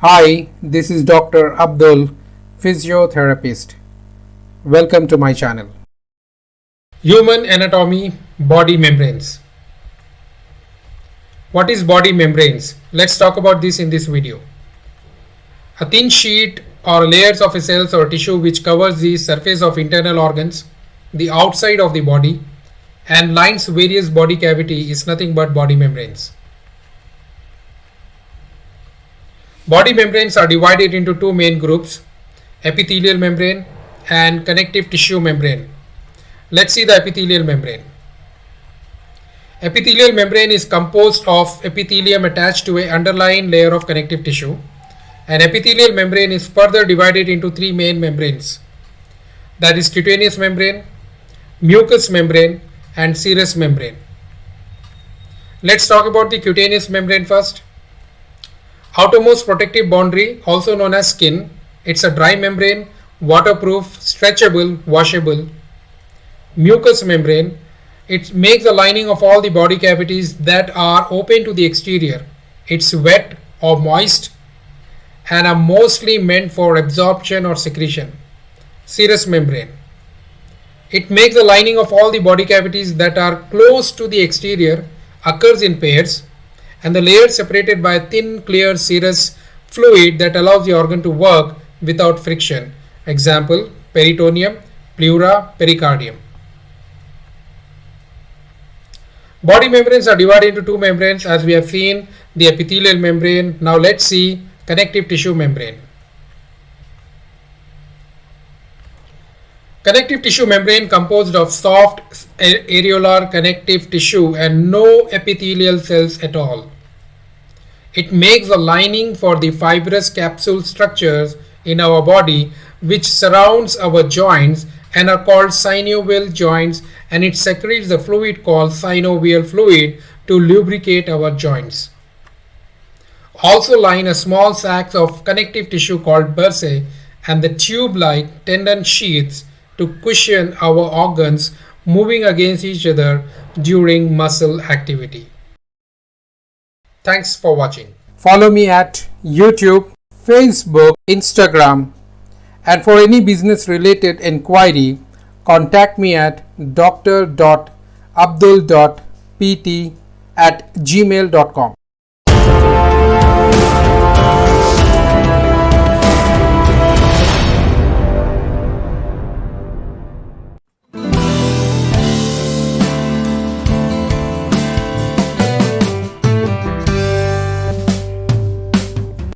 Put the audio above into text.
Hi, this is Dr. Abdul, Physiotherapist. Welcome to my channel. Human anatomy, body membranes. What is body membranes? Let's talk about this in this video. A thin sheet or layers of cells or tissue which covers the surface of internal organs, the outside of the body, and lines various body cavity is nothing but body membranes. Body membranes are divided into two main groups, epithelial membrane and connective tissue membrane. Let's see the epithelial membrane. Epithelial membrane is composed of epithelium attached to an underlying layer of connective tissue. An epithelial membrane is further divided into three main membranes, that is cutaneous membrane, mucous membrane and serous membrane. Let's talk about the cutaneous membrane first. Outermost protective boundary, also known as skin, it's a dry membrane, waterproof, stretchable, washable. Mucous membrane, it makes the lining of all the body cavities that are open to the exterior. It's wet or moist and are mostly meant for absorption or secretion. Serous membrane, it makes the lining of all the body cavities that are close to the exterior, occurs in pairs, and the layer separated by a thin clear serous fluid that allows the organ to work without friction. Example, peritoneum, pleura, pericardium. Body membranes are divided into two membranes as we have seen, the epithelial membrane. Now let's see connective tissue membrane. Connective tissue membrane composed of soft areolar connective tissue and no epithelial cells at all. It makes a lining for the fibrous capsule structures in our body which surrounds our joints and are called synovial joints, and it secretes the fluid called synovial fluid to lubricate our joints. Also line a small sacs of connective tissue called bursae and the tube-like tendon sheaths to cushion our organs moving against each other during muscle activity. Thanks for watching. Follow me at YouTube, Facebook, Instagram, and for any business related inquiry, contact me at dr.abdul.pt@gmail.com.